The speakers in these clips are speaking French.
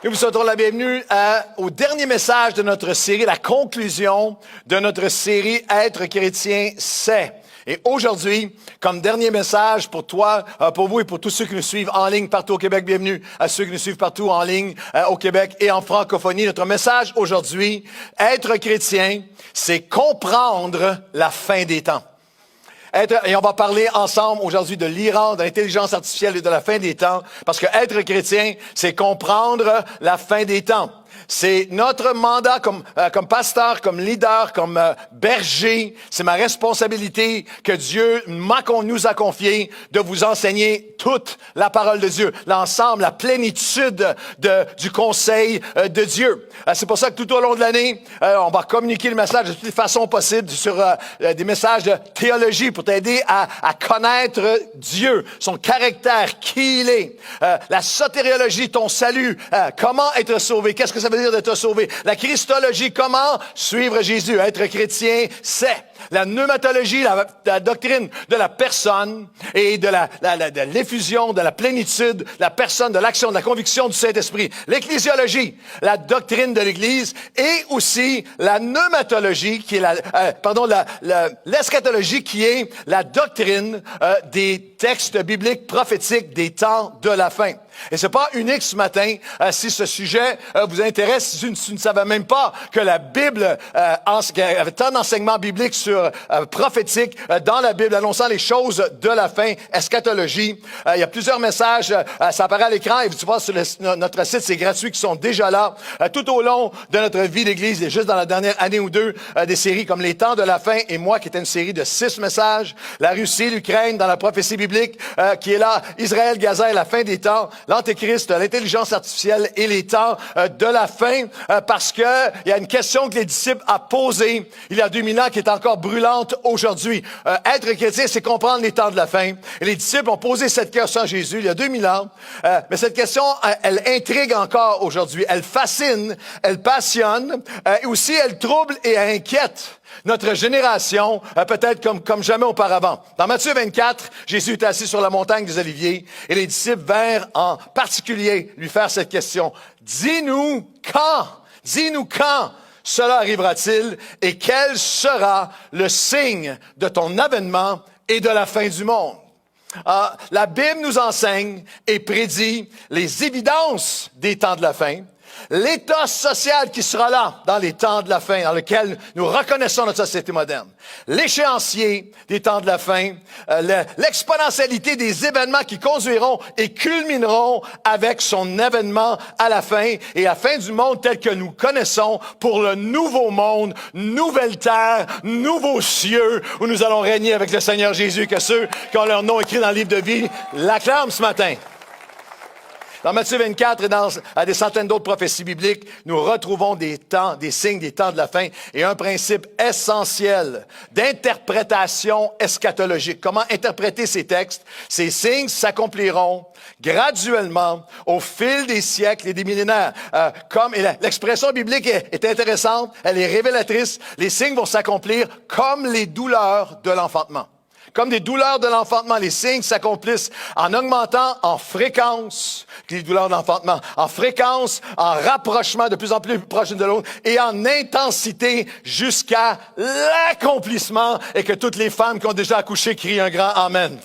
Nous vous souhaitons la bienvenue au dernier message de notre série, la conclusion de notre série « Être chrétien, c'est ». Et aujourd'hui, comme dernier message pour toi, pour vous et pour tous ceux qui nous suivent en ligne partout au Québec, bienvenue à ceux qui nous suivent partout en ligne au Québec et en francophonie. Notre message aujourd'hui, être chrétien, c'est comprendre la fin des temps. Et on va parler ensemble aujourd'hui de l'Iran, de l'intelligence artificielle et de la fin des temps, parce que être chrétien, c'est comprendre la fin des temps. C'est notre mandat comme pasteur, comme leader, comme berger. C'est ma responsabilité que Dieu nous a confié de vous enseigner toute la parole de Dieu, l'ensemble, la plénitude du conseil de Dieu. C'est pour ça que tout au long de l'année, on va communiquer le message de toutes les façons possibles sur des messages de théologie pour t'aider à connaître Dieu, son caractère, qui il est, la sotériologie, ton salut, comment être sauvé, qu'est-ce que ça veut dire d'être sauvé, la christologie, comment suivre Jésus, être chrétien, c'est la pneumatologie, la doctrine de la personne et de l'effusion, de la plénitude, de la personne, de l'action, de la conviction du Saint-Esprit. L'ecclésiologie, la doctrine de l'Église et aussi la pneumatologie, qui est l'eschatologie, qui est la doctrine des textes bibliques prophétiques des temps de la fin. Et c'est pas unique ce matin si ce sujet vous intéresse, si tu ne savais même pas que la Bible avait tant d'enseignements bibliques prophétiques dans la Bible annonçant les choses de la fin, eschatologie. Il y a plusieurs messages, ça apparaît à l'écran et tu vois sur notre site, c'est gratuit, qui sont déjà là tout au long de notre vie d'Église et juste dans la dernière année ou deux, des séries comme les temps de la fin et moi qui était une série de 6 messages, la Russie, l'Ukraine dans la prophétie biblique qui est là, Israël, Gaza et la fin des temps, l'Antéchrist, l'intelligence artificielle et les temps de la fin, parce que il y a une question que les disciples ont posée il y a 2000 ans qui est encore brûlante aujourd'hui. Être chrétien, c'est comprendre les temps de la fin. Et les disciples ont posé cette question à Jésus il y a 2000 ans, mais cette question, elle intrigue encore aujourd'hui. Elle fascine, elle passionne, et aussi elle trouble et elle inquiète notre génération, peut-être comme jamais auparavant. Dans Matthieu 24, Jésus est assis sur la montagne des Oliviers et les disciples vinrent en particulier lui faire cette question. Dis-nous quand cela arrivera-t-il et quel sera le signe de ton avènement et de la fin du monde? La Bible nous enseigne et prédit les évidences des temps de la fin, l'état social qui sera là dans les temps de la fin, dans lequel nous reconnaissons notre société moderne. L'échéancier des temps de la fin, l'exponentialité des événements qui conduiront et culmineront avec son avènement à la fin et la fin du monde tel que nous connaissons pour le nouveau monde, nouvelle terre, nouveaux cieux où nous allons régner avec le Seigneur Jésus, que ceux qui ont leur nom écrit dans le livre de vie l'acclament ce matin. Dans Matthieu 24 et dans des centaines d'autres prophéties bibliques, nous retrouvons des signes des temps de la fin et un principe essentiel d'interprétation eschatologique. Comment interpréter ces textes? Ces signes s'accompliront graduellement au fil des siècles et des millénaires. L'expression biblique est intéressante, elle est révélatrice. Les signes vont s'accomplir comme les douleurs de l'enfantement. Comme des douleurs de l'enfantement, les signes s'accomplissent en augmentant en fréquence, les douleurs de l'enfantement, en fréquence, en rapprochement de plus en plus proche de l'autre et en intensité jusqu'à l'accomplissement et que toutes les femmes qui ont déjà accouché crient un grand Amen.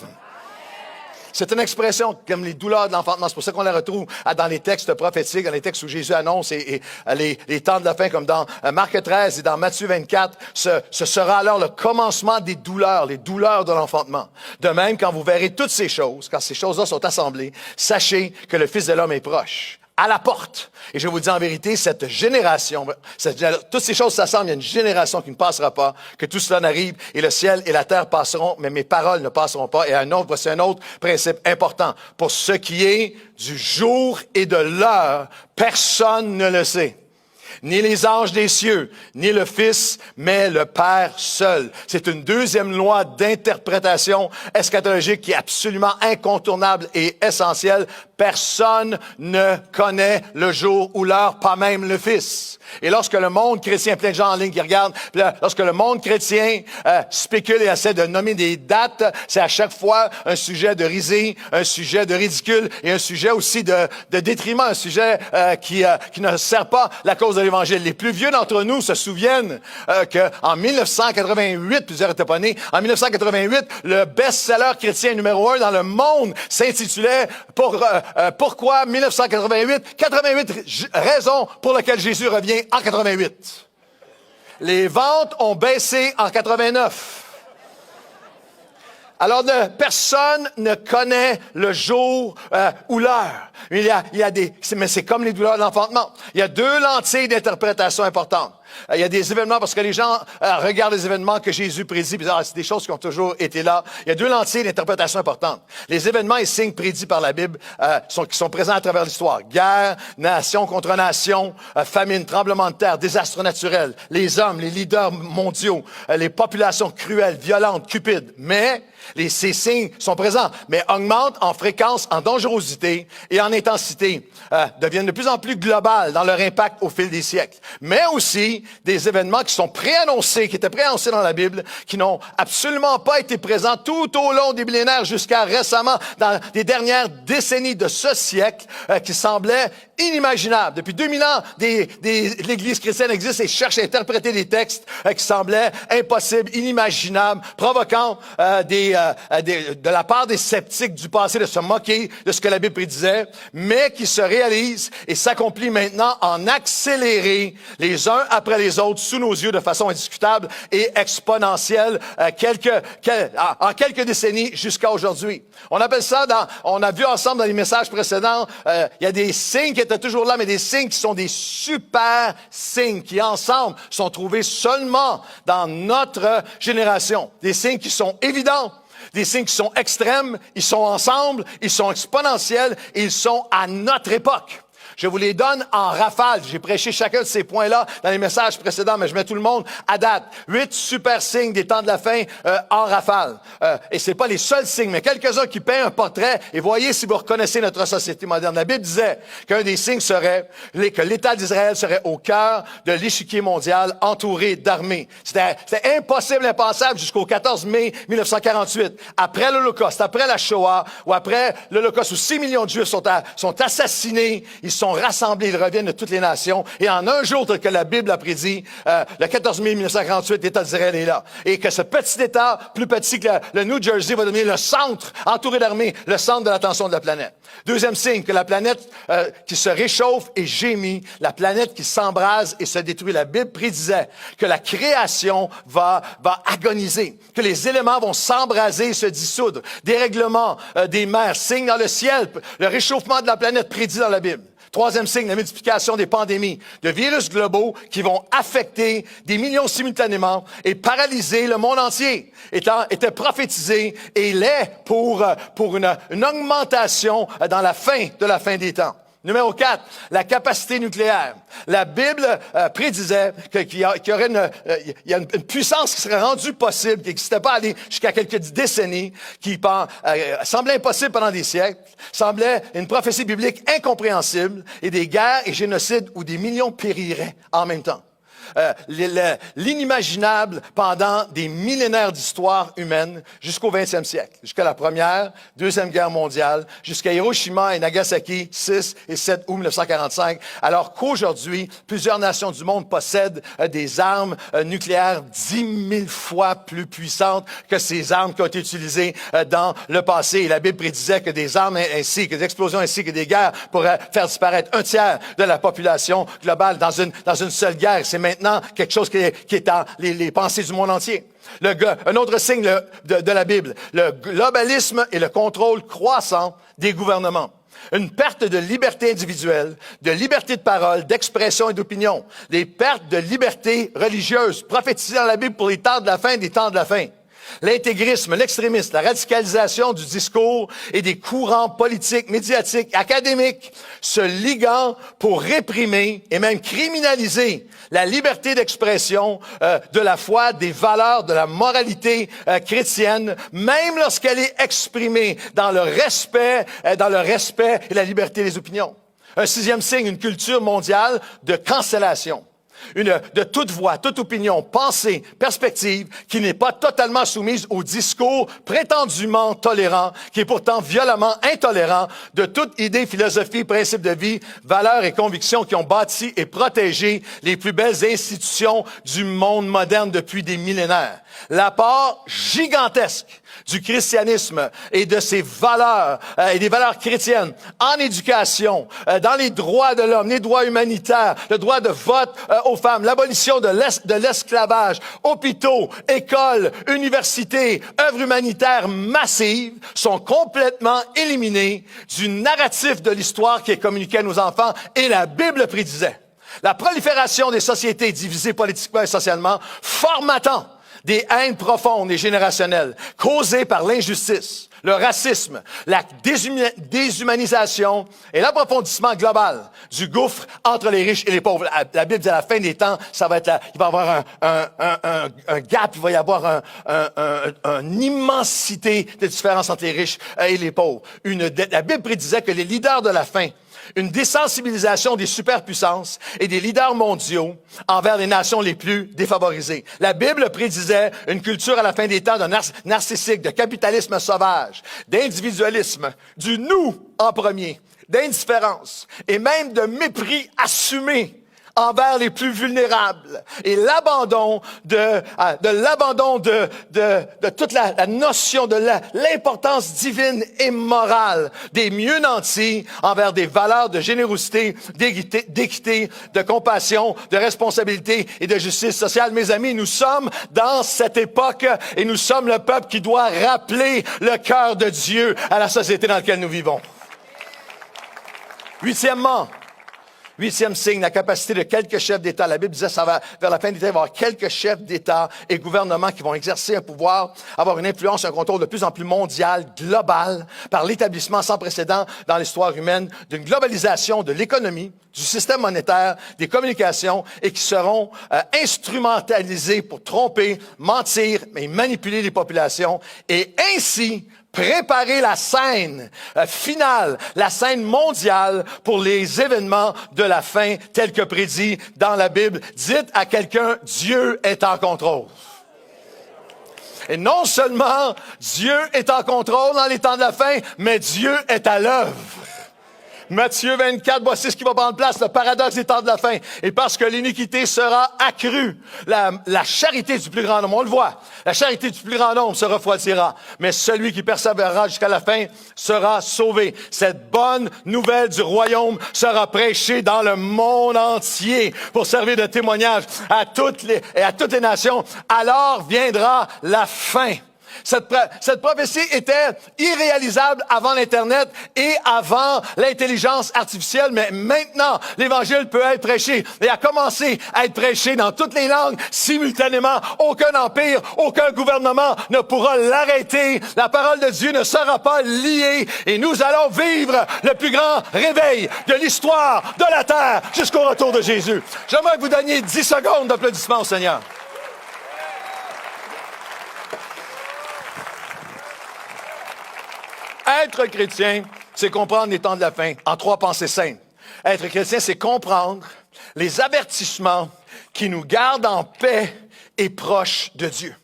C'est une expression comme les douleurs de l'enfantement. C'est pour ça qu'on la retrouve dans les textes prophétiques, dans les textes où Jésus annonce et les temps de la fin, comme dans Marc 13 et dans Matthieu 24. Ce sera alors le commencement des douleurs, les douleurs de l'enfantement. De même, quand vous verrez toutes ces choses, quand ces choses-là sont assemblées, sachez que le Fils de l'homme est proche, à la porte. Et je vous dis en vérité, cette génération, toutes ces choses s'assemblent, il y a une génération qui ne passera pas, que tout cela n'arrive, et le ciel et la terre passeront, mais mes paroles ne passeront pas. Et voici un autre principe important. Pour ce qui est du jour et de l'heure, personne ne le sait. Ni les anges des cieux, ni le Fils, mais le Père seul. C'est une deuxième loi d'interprétation eschatologique qui est absolument incontournable et essentielle. Personne ne connaît le jour ou l'heure, pas même le Fils. Et lorsque le monde chrétien, plein de gens en ligne qui regardent, puis là, lorsque le monde chrétien spécule et essaie de nommer des dates, c'est à chaque fois un sujet de risée, un sujet de ridicule et un sujet aussi de détriment, un sujet qui ne sert pas la cause de l'Évangile. Les plus vieux d'entre nous se souviennent qu'en 1988, plusieurs étaient pas nés, en 1988, le best-seller chrétien numéro 1 dans le monde s'intitulait Pourquoi 1988? 88 raisons pour lesquelles Jésus revient en 88. Les ventes ont baissé en 89. Alors, personne ne connaît le jour ou l'heure. Mais c'est comme les douleurs de l'enfantement. Il y a deux lentilles d'interprétation importantes. Il y a des événements, parce que les gens regardent les événements que Jésus prédit, puis c'est des choses qui ont toujours été là. Il y a deux lentilles d'interprétation importantes. Les événements et signes prédits par la Bible qui sont présents à travers l'histoire. Guerre, nation contre nation, famine, tremblement de terre, désastres naturels, les hommes, les leaders mondiaux, les populations cruelles, violentes, cupides. Mais ces signes sont présents, mais augmentent en fréquence, en dangerosité et en intensité, deviennent de plus en plus globales dans leur impact au fil des siècles. Mais aussi des événements qui sont préannoncés, qui étaient préannoncés dans la Bible, qui n'ont absolument pas été présents tout au long des millénaires jusqu'à récemment, dans les dernières décennies de ce siècle, qui semblaient inimaginables. Depuis 2000 ans, l'Église chrétienne existe et cherche à interpréter des textes qui semblaient impossibles, inimaginables, provoquant de la part des sceptiques du passé de se moquer de ce que la Bible prédisait, mais qui se réalisent et s'accomplissent maintenant en accéléré les uns après les autres sous nos yeux de façon indiscutable et exponentielle en quelques décennies jusqu'à aujourd'hui. On appelle ça, on a vu ensemble dans les messages précédents, il y a des signes qui étaient toujours là, mais des signes qui sont des super signes qui ensemble sont trouvés seulement dans notre génération. Des signes qui sont évidents. Des signes qui sont extrêmes, ils sont ensemble, ils sont exponentiels et ils sont à notre époque. Je vous les donne en rafale. J'ai prêché chacun de ces points-là dans les messages précédents, mais je mets tout le monde à date. 8 super signes des temps de la fin en rafale. Et c'est pas les seuls signes, mais quelques-uns qui peignent un portrait. Et voyez si vous reconnaissez notre société moderne. La Bible disait qu'un des signes serait que l'État d'Israël serait au cœur de l'échiquier mondial, entouré d'armées. C'était impossible, impensable jusqu'au 14 mai 1948. Après l'Holocauste, après la Shoah, ou après l'Holocauste où 6 millions de Juifs sont assassinés, ils sont rassemblés, ils reviennent de toutes les nations. Et en un jour, tel que la Bible a prédit, le 14 mai 1948, l'État d'Israël est là. Et que ce petit État, plus petit que le New Jersey, va devenir le centre, entouré d'armées, le centre de l'attention de la planète. Deuxième signe, que la planète qui se réchauffe et gémit, la planète qui s'embrase et se détruit. La Bible prédisait que la création va agoniser, que les éléments vont s'embraser et se dissoudre. Dérèglement des mers, signe dans le ciel, le réchauffement de la planète prédit dans la Bible. Troisième signe, la multiplication des pandémies, de virus globaux qui vont affecter des millions simultanément et paralyser le monde entier, était prophétisé et l'est pour une augmentation dans la fin des temps. Numéro 4, la capacité nucléaire. La Bible prédisait qu'il y aurait une puissance qui serait rendue possible, qui n'existait pas jusqu'à quelques décennies, qui semblait impossible pendant des siècles, semblait une prophétie biblique incompréhensible, et des guerres et génocides où des millions périraient en même temps. L'inimaginable pendant des millénaires d'histoire humaine jusqu'au 20e siècle, jusqu'à la Première, Deuxième Guerre mondiale, jusqu'à Hiroshima et Nagasaki, 6 et 7 août 1945, alors qu'aujourd'hui, plusieurs nations du monde possèdent des armes nucléaires 10 000 fois plus puissantes que ces armes qui ont été utilisées dans le passé. Et la Bible prédisait que des armes ainsi, que des explosions ainsi que des guerres pourraient faire disparaître un tiers de la population globale dans une seule guerre. C'est maintenant quelque chose qui est dans les pensées du monde entier. Un autre signe de la Bible, le globalisme et le contrôle croissant des gouvernements. Une perte de liberté individuelle, de liberté de parole, d'expression et d'opinion. Des pertes de liberté religieuse prophétisées dans la Bible pour les temps de la fin des temps de la fin. L'intégrisme, l'extrémisme, la radicalisation du discours et des courants politiques, médiatiques, académiques se liguant pour réprimer et même criminaliser la liberté d'expression de la foi, des valeurs, de la moralité chrétienne, même lorsqu'elle est exprimée dans le respect et la liberté des opinions. Un sixième signe, une culture mondiale de cancellation. De toute voix, toute opinion, pensée, perspective qui n'est pas totalement soumise au discours prétendument tolérant, qui est pourtant violemment intolérant de toute idée, philosophie, principe de vie, valeurs et convictions qui ont bâti et protégé les plus belles institutions du monde moderne depuis des millénaires. L'apport gigantesque du christianisme et de ses valeurs et des valeurs chrétiennes en éducation, dans les droits de l'homme, les droits humanitaires, le droit de vote aux femmes, l'abolition de l'esclavage, hôpitaux, écoles, universités, œuvres humanitaires massives sont complètement éliminés du narratif de l'histoire qui est communiqué à nos enfants et la Bible prédisait. La prolifération des sociétés divisées politiquement et socialement, formatant des haines profondes et générationnelles causées par l'injustice, le racisme, la déshumanisation et l'approfondissement global du gouffre entre les riches et les pauvres. La Bible dit à la fin des temps, ça va être il va y avoir un gap, il va y avoir une immensité de différence entre les riches et les pauvres. La Bible prédisait que les leaders de la fin, une désensibilisation des superpuissances et des leaders mondiaux envers les nations les plus défavorisées. La Bible prédisait une culture à la fin des temps de narcissique, de capitalisme sauvage, d'individualisme, du nous en premier, d'indifférence et même de mépris assumé envers les plus vulnérables et l'abandon de toute la notion de l'importance divine et morale des mieux nantis envers des valeurs de générosité, d'équité, de compassion, de responsabilité et de justice sociale. Mes amis, nous sommes dans cette époque et nous sommes le peuple qui doit rappeler le cœur de Dieu à la société dans laquelle nous vivons. Huitième signe, la capacité de quelques chefs d'État. La Bible disait, ça va, vers la fin des temps, il va y avoir quelques chefs d'État et gouvernements qui vont exercer un pouvoir, avoir une influence, un contrôle de plus en plus mondial, global, par l'établissement sans précédent dans l'histoire humaine d'une globalisation de l'économie, du système monétaire, des communications et qui seront instrumentalisés pour tromper, mentir et manipuler les populations et ainsi préparer la scène finale, la scène mondiale pour les événements de la fin tels que prédits dans la Bible. Dites à quelqu'un, Dieu est en contrôle. Et non seulement Dieu est en contrôle dans les temps de la fin, mais Dieu est à l'œuvre. Matthieu 24, voici ce qui va prendre place, le paradoxe des temps de la fin. Et parce que l'iniquité sera accrue, la charité du plus grand nombre, on le voit, la charité du plus grand nombre se refroidira. Mais celui qui persévérera jusqu'à la fin sera sauvé. Cette bonne nouvelle du royaume sera prêchée dans le monde entier pour servir de témoignage à toutes les nations. Alors viendra la fin. Cette prophétie était irréalisable avant l'Internet et avant l'intelligence artificielle, mais maintenant, l'Évangile peut être prêché et a commencé à être prêché dans toutes les langues simultanément. Aucun empire, aucun gouvernement ne pourra l'arrêter. La parole de Dieu ne sera pas liée et nous allons vivre le plus grand réveil de l'histoire de la terre jusqu'au retour de Jésus. J'aimerais que vous donniez 10 secondes d'applaudissements au Seigneur. Être chrétien, c'est comprendre les temps de la fin en 3 pensées simples. Être chrétien, c'est comprendre les avertissements qui nous gardent en paix et proches de Dieu.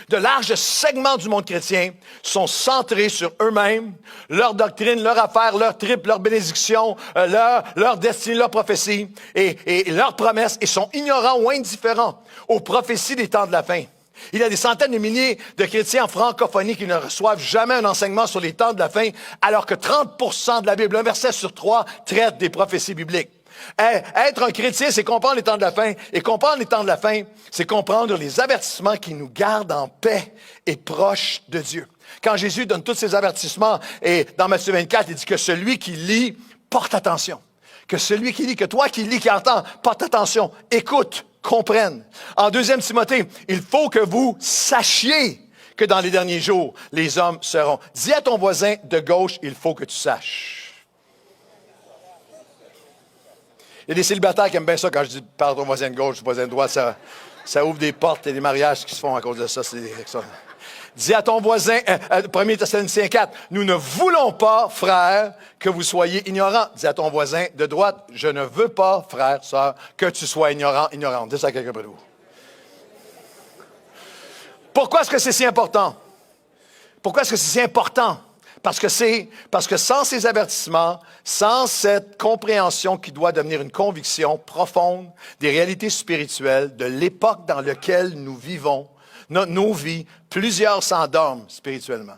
De larges segments du monde chrétien sont centrés sur eux-mêmes, leur doctrine, leur affaire, leur trip, leur bénédiction, leur destinée, leur prophétie et leurs promesses et sont ignorants ou indifférents aux prophéties des temps de la fin. Il y a des centaines de milliers de chrétiens en francophonie qui ne reçoivent jamais un enseignement sur les temps de la fin, alors que 30% de la Bible, un verset sur 3, traite des prophéties bibliques. Être un chrétien, c'est comprendre les temps de la fin. Et comprendre les temps de la fin, c'est comprendre les avertissements qui nous gardent en paix et proches de Dieu. Quand Jésus donne tous ces avertissements, et dans Matthieu 24, il dit que celui qui lit, porte attention. Que celui qui lit, que toi qui lis, qui entends, porte attention, écoute, comprenne. En 2 Timothée, il faut que vous sachiez que dans les derniers jours, les hommes seront. Dis à ton voisin de gauche, il faut que tu saches. Il y a des célibataires qui aiment bien ça quand je dis parle à ton voisin de gauche, voisin de droite, ça ouvre des portes et des mariages qui se font à cause de ça. Dis à ton voisin, 1 Thessaloniciens 4, nous ne voulons pas, frère, que vous soyez ignorants. Dis à ton voisin de droite, je ne veux pas, frère, sœur, que tu sois ignorante. Dis ça à quelqu'un près de vous. Pourquoi est-ce que c'est si important? Pourquoi est-ce que c'est si important? Parce que sans ces avertissements, sans cette compréhension qui doit devenir une conviction profonde des réalités spirituelles, de l'époque dans laquelle nous vivons, nos vies, plusieurs s'endorment spirituellement,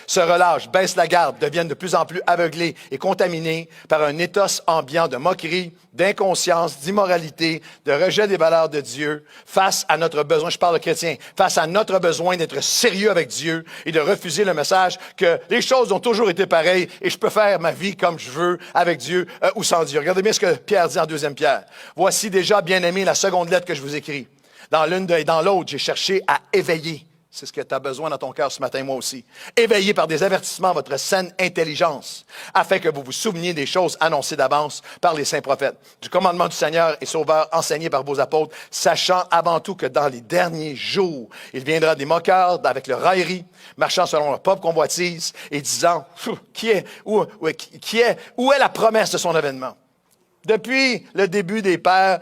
se relâchent, baissent la garde, deviennent de plus en plus aveuglés et contaminés par un éthos ambiant de moquerie, d'inconscience, d'immoralité, de rejet des valeurs de Dieu face à notre besoin, je parle de chrétiens, face à notre besoin d'être sérieux avec Dieu et de refuser le message que les choses ont toujours été pareilles et je peux faire ma vie comme je veux avec Dieu ou sans Dieu. Regardez bien ce que Pierre dit en 2 Pierre. Voici déjà, bien-aimés, la seconde lettre que je vous écris. Dans l'une et dans l'autre, j'ai cherché à éveiller. C'est ce que tu as besoin dans ton cœur ce matin, moi aussi. Éveillez par des avertissements votre saine intelligence, afin que vous vous souveniez des choses annoncées d'avance par les saints prophètes, du commandement du Seigneur et Sauveur enseigné par vos apôtres, sachant avant tout que dans les derniers jours, il viendra des moqueurs avec leur raillerie, marchant selon leur propre convoitise et disant, où est la promesse de son avènement? Depuis le début des pères,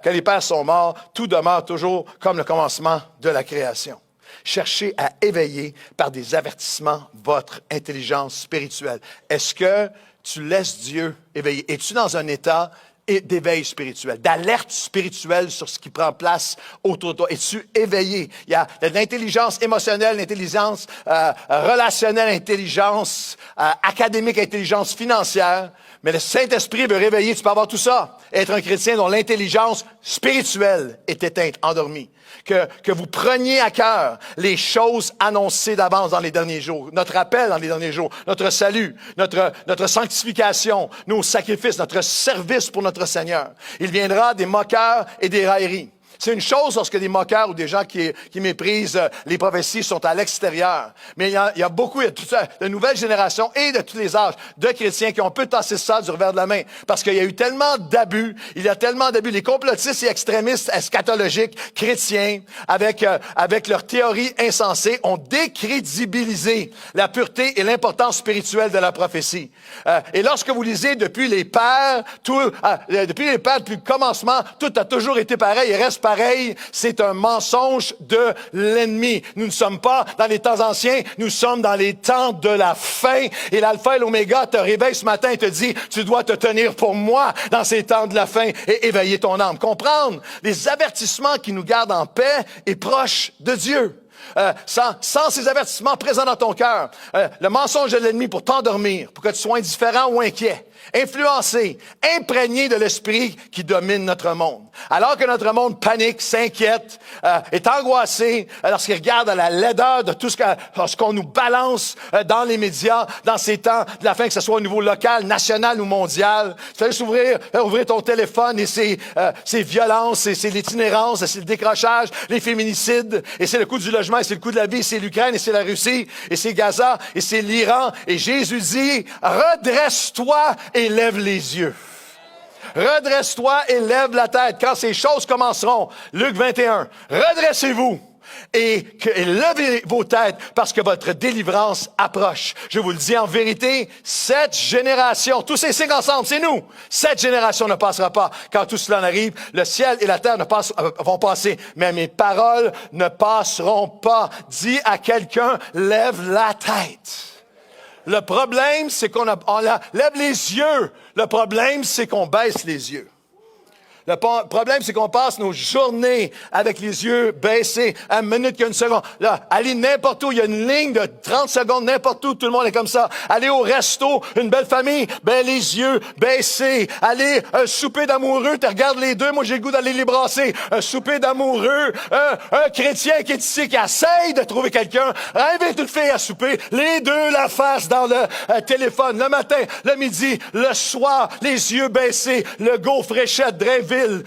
que les pères sont morts, tout demeure toujours comme le commencement de la création. Cherchez à éveiller par des avertissements votre intelligence spirituelle. Est-ce que tu laisses Dieu éveiller? Es-tu dans un état d'éveil spirituel, d'alerte spirituelle sur ce qui prend place autour de toi? Es-tu éveillé? Il y a de l'intelligence émotionnelle, l'intelligence relationnelle, l'intelligence académique, l'intelligence financière. Mais le Saint-Esprit veut réveiller, tu peux avoir tout ça. Être un chrétien dont l'intelligence spirituelle est éteinte, endormie. Que vous preniez à cœur les choses annoncées d'avance dans les derniers jours. Notre appel dans les derniers jours, notre salut, notre sanctification, nos sacrifices, notre service pour notre Seigneur. Il viendra des moqueurs et des railleries. C'est une chose lorsque des moqueurs ou des gens qui méprisent les prophéties sont à l'extérieur. Mais il y a beaucoup, il y a toute de nouvelles générations et de tous les âges de chrétiens qui ont peu tasser ça du revers de la main. Parce qu'il y a eu tellement d'abus, les complotistes et extrémistes eschatologiques chrétiens, avec leurs théories insensées, ont décrédibilisé la pureté et l'importance spirituelle de la prophétie. Et lorsque vous lisez depuis les pères, depuis le commencement, tout a toujours été pareil et reste pareil, c'est un mensonge de l'ennemi. Nous ne sommes pas dans les temps anciens, nous sommes dans les temps de la fin. Et l'alpha et l'oméga te réveille ce matin et te dit, tu dois te tenir pour moi dans ces temps de la fin et éveiller ton âme. Comprendre les avertissements qui nous gardent en paix et proches de Dieu. Sans ces avertissements présents dans ton cœur, le mensonge de l'ennemi pour t'endormir, pour que tu sois indifférent ou inquiet, influencé, imprégné de l'esprit qui domine notre monde. Alors que notre monde panique, s'inquiète, est angoissé, lorsqu'il regarde à la laideur de tout ce qu'on nous balance dans les médias, dans ces temps de la fin, que ce soit au niveau local, national ou mondial. Tu fais juste ouvrir ton téléphone et c'est violences, c'est l'itinérance, c'est le décrochage, les féminicides, et c'est le coût du logement, et c'est le coût de la vie, c'est l'Ukraine, et c'est la Russie, et c'est Gaza, et c'est l'Iran. Et Jésus dit, redresse-toi et lève les yeux. Redresse-toi et lève la tête. Quand ces choses commenceront, Luc 21, redressez-vous et levez vos têtes parce que votre délivrance approche. Je vous le dis en vérité, cette génération, tous ces signes ensemble, c'est nous. Cette génération ne passera pas. Quand tout cela arrive, le ciel et la terre vont passer, mais mes paroles ne passeront pas. Dis à quelqu'un, lève la tête. Le problème, c'est qu'on lève les yeux. Le problème, c'est qu'on baisse les yeux. Le problème, c'est qu'on passe nos journées avec les yeux baissés à une minute qu'il y a une seconde. Là, aller n'importe où, il y a une ligne de 30 secondes n'importe où, tout le monde est comme ça. Aller au resto, une belle famille, les yeux baissés. Aller un souper d'amoureux, tu regardes les deux, moi j'ai le goût d'aller les brasser. Un souper d'amoureux, un chrétien qui est ici, qui essaye de trouver quelqu'un, invite une fille à souper, les deux la face dans le téléphone, le matin, le midi, le soir, les yeux baissés, le go fréchette, drive fil.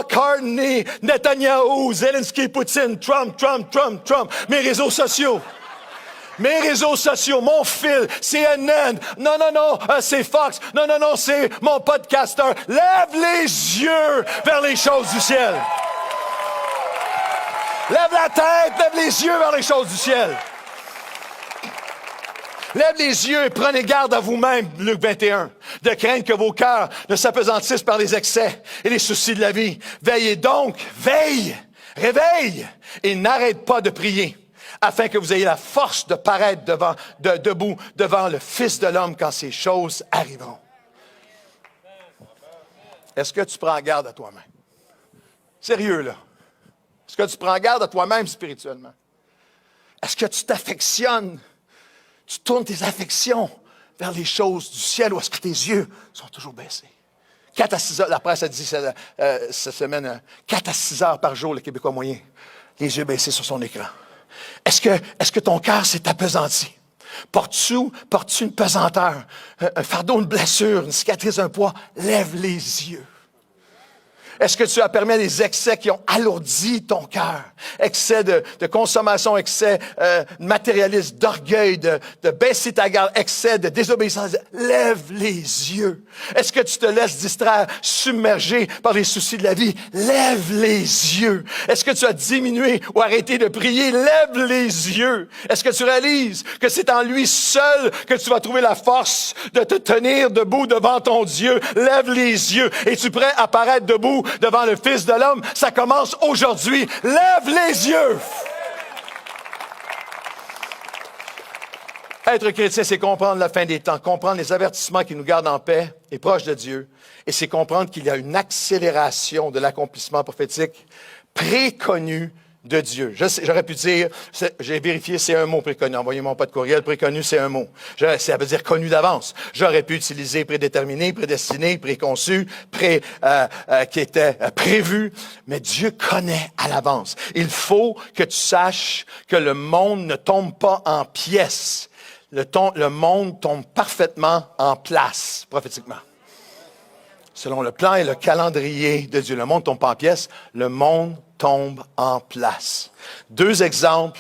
Carney, Netanyahou, Zelensky, Poutine, Trump. Mes réseaux sociaux. Mon fil, CNN, non, c'est Fox, non, c'est mon podcasteur. Lève les yeux vers les choses du ciel. Lève la tête, lève les yeux vers les choses du ciel. Lève les yeux et prenez garde à vous-même, Luc 21, de craindre que vos cœurs ne s'apesantissent par les excès et les soucis de la vie. Veillez donc, réveille, et n'arrête pas de prier, afin que vous ayez la force de paraître debout devant le Fils de l'homme quand ces choses arriveront. Est-ce que tu prends garde à toi-même? Sérieux, là. Est-ce que tu prends garde à toi-même spirituellement? Est-ce que tu t'affectionnes? Tu tournes tes affections vers les choses du ciel ou est-ce que tes yeux sont toujours baissés? 4 à 6 heures, la presse a dit cette semaine, 4 à 6 heures par jour, le Québécois moyen, les yeux baissés sur son écran. Est-ce que ton cœur s'est appesanti? Portes-tu une pesanteur, un fardeau, une blessure, une cicatrice, un poids? Lève les yeux. Est-ce que tu as permis des excès qui ont alourdi ton cœur? Excès de consommation, excès matérialiste, d'orgueil, de baisser ta garde, excès de désobéissance. Lève les yeux. Est-ce que tu te laisses distraire, submerger par les soucis de la vie? Lève les yeux. Est-ce que tu as diminué ou arrêté de prier? Lève les yeux. Est-ce que tu réalises que c'est en lui seul que tu vas trouver la force de te tenir debout devant ton Dieu? Lève les yeux. Es-tu prêt à paraître debout devant le Fils de l'homme? Ça commence aujourd'hui. Lève les yeux! Être chrétien, c'est comprendre la fin des temps, comprendre les avertissements qui nous gardent en paix et proches de Dieu. Et c'est comprendre qu'il y a une accélération de l'accomplissement prophétique préconnu de Dieu. J'aurais pu dire, j'ai vérifié, c'est un mot préconnu. Envoyez-moi pas de courriel, préconnu, c'est un mot. Ça veut dire connu d'avance. J'aurais pu utiliser prédéterminé, prédestiné, préconçu, qui était prévu. Mais Dieu connaît à l'avance. Il faut que tu saches que le monde ne tombe pas en pièces. Le monde tombe parfaitement en place, prophétiquement. Selon le plan et le calendrier de Dieu. Le monde ne tombe pas en pièces, le monde tombe en place. 2 exemples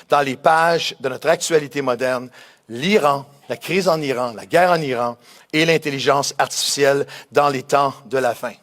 dans les pages de notre actualité moderne. L'Iran, la crise en Iran, la guerre en Iran et l'intelligence artificielle dans les temps de la fin.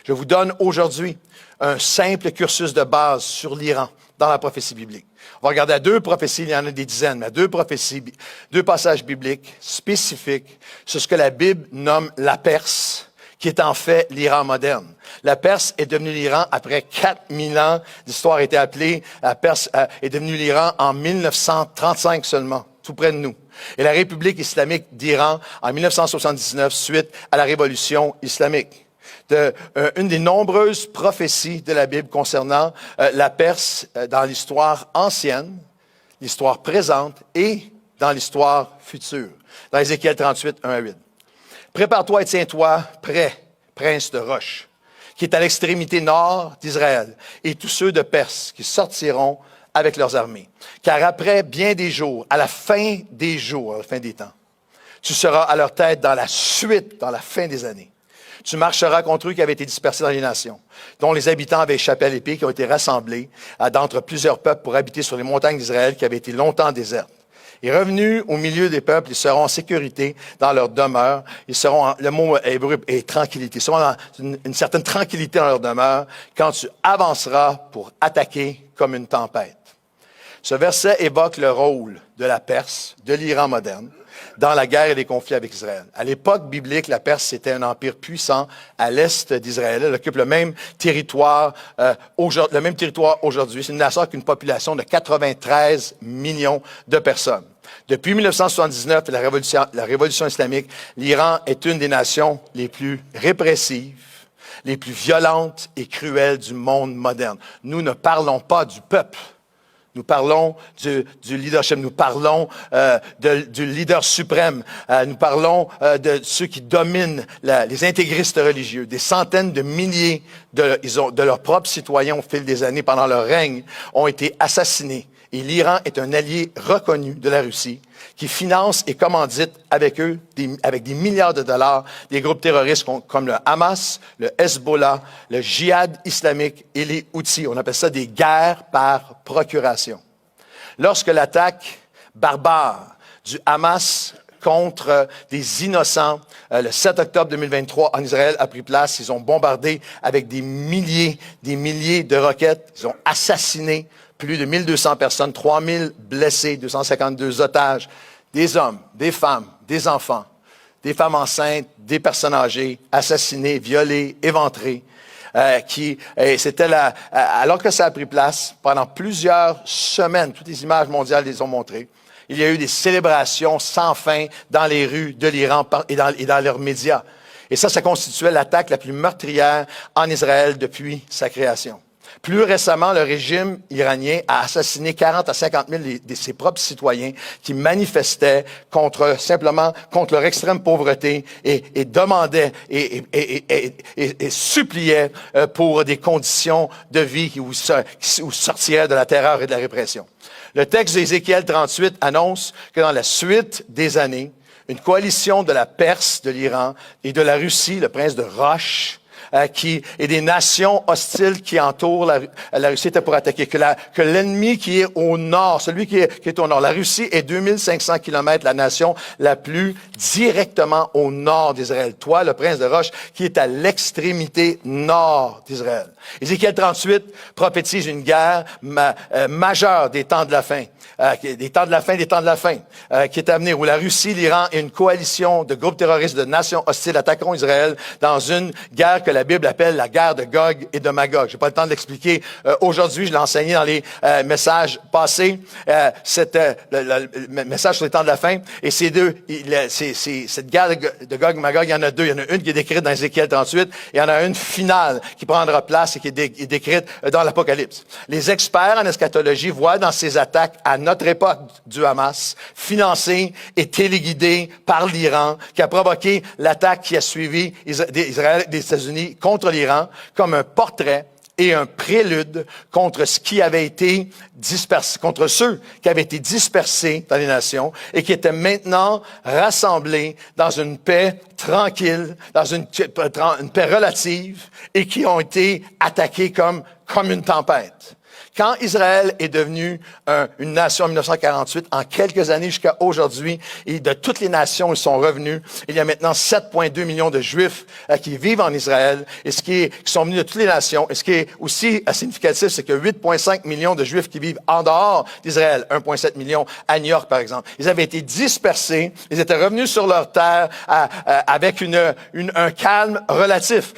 Je vous donne aujourd'hui un simple cursus de base sur l'Iran dans la prophétie biblique. On va regarder à 2 prophéties, il y en a des dizaines, mais à 2 prophéties, 2 passages bibliques spécifiques sur ce que la Bible nomme la Perse, qui est en fait l'Iran moderne. La Perse est devenue l'Iran après 4000 ans. L'histoire a été appelée, la Perse est devenue l'Iran en 1935 seulement, tout près de nous. Et la République islamique d'Iran en 1979, suite à la révolution islamique. Une des nombreuses prophéties de la Bible concernant la Perse dans l'histoire ancienne, l'histoire présente et dans l'histoire future. Dans Ézéchiel 38, 1 à 8. Prépare-toi et tiens-toi prêt, prince de Roche, qui est à l'extrémité nord d'Israël, et tous ceux de Perse qui sortiront avec leurs armées. Car après bien des jours, à la fin des jours, à la fin des temps, tu seras à leur tête dans la suite, dans la fin des années. Tu marcheras contre eux qui avaient été dispersés dans les nations, dont les habitants avaient échappé à l'épée, qui ont été rassemblés d'entre plusieurs peuples pour habiter sur les montagnes d'Israël qui avaient été longtemps désertes. Et revenus au milieu des peuples, ils seront en sécurité dans leur demeure. Ils seront, le mot hébreu est tranquillité. Ils seront dans une certaine tranquillité dans leur demeure quand tu avanceras pour attaquer comme une tempête. Ce verset évoque le rôle de la Perse, de l'Iran moderne, dans la guerre et les conflits avec Israël. À l'époque biblique, la Perse, c'était un empire puissant à l'est d'Israël. Elle occupe le même territoire aujourd'hui. C'est une nation avec une population de 93 millions de personnes. Depuis 1979 et la révolution islamique, l'Iran est une des nations les plus répressives, les plus violentes et cruelles du monde moderne. Nous ne parlons pas du peuple. Nous parlons du leadership, nous parlons du leader suprême, nous parlons de ceux qui dominent les intégristes religieux. Des centaines de milliers de leurs propres citoyens au fil des années, pendant leur règne, ont été assassinés et l'Iran est un allié reconnu de la Russie qui finance et commandite avec eux, avec des milliards de dollars, des groupes terroristes comme le Hamas, le Hezbollah, le Djihad islamique et les Houthis. On appelle ça des guerres par procuration. Lorsque l'attaque barbare du Hamas contre des innocents, le 7 octobre 2023 en Israël a pris place, ils ont bombardé avec des milliers de roquettes, ils ont assassiné plus de 1200 personnes, 3000 blessés, 252 otages, des hommes, des femmes, des enfants, des femmes enceintes, des personnes âgées, assassinées, violées, éventrées. Alors que ça a pris place, pendant plusieurs semaines, toutes les images mondiales les ont montrées, il y a eu des célébrations sans fin dans les rues de l'Iran et dans leurs médias. Et ça constituait l'attaque la plus meurtrière en Israël depuis sa création. Plus récemment, le régime iranien a assassiné 40 à 50 000 de ses propres citoyens qui manifestaient contre leur extrême pauvreté et demandaient et suppliaient pour des conditions de vie où sortiraient de la terreur et de la répression. Le texte d'Ézéchiel 38 annonce que dans la suite des années, une coalition de la Perse, de l'Iran et de la Russie, le prince de Roche, et des nations hostiles qui entourent la Russie étaient pour attaquer. Que l'ennemi qui est au nord, celui qui est au nord, la Russie est 2500 kilomètres, la nation la plus directement au nord d'Israël. Toi, le prince de Roche, qui est à l'extrémité nord d'Israël. Ézéchiel 38 prophétise une guerre majeure des temps de la fin. Des temps de la fin, qui est à venir, où la Russie, l'Iran et une coalition de groupes terroristes de nations hostiles attaqueront Israël dans une guerre que la Bible appelle la guerre de Gog et de Magog. J'ai pas le temps de l'expliquer. Aujourd'hui, je l'ai enseigné dans les messages passés, le message sur les temps de la fin. Et cette guerre de Gog et Magog, il y en a deux. Il y en a une qui est décrite dans Ézéchiel 38 et il y en a une finale qui prendra place et qui est décrite dans l'Apocalypse. Les experts en eschatologie voient dans ces attaques à notre époque du Hamas, financé et téléguidé par l'Iran, qui a provoqué l'attaque qui a suivi d'Israël et des États-Unis contre l'Iran, comme un portrait et un prélude contre ce qui avait été dispersé, contre ceux qui avaient été dispersés dans les nations et qui étaient maintenant rassemblés dans une paix tranquille, dans une paix relative et qui ont été attaqués comme une tempête. Quand Israël est devenu une nation en 1948, en quelques années jusqu'à aujourd'hui, et de toutes les nations, ils sont revenus. Il y a maintenant 7,2 millions de Juifs qui vivent en Israël, et qui sont venus de toutes les nations. Et ce qui est aussi significatif, c'est que 8,5 millions de Juifs qui vivent en dehors d'Israël, 1,7 million à New York, par exemple. Ils avaient été dispersés, ils étaient revenus sur leur terre avec un calme relatif.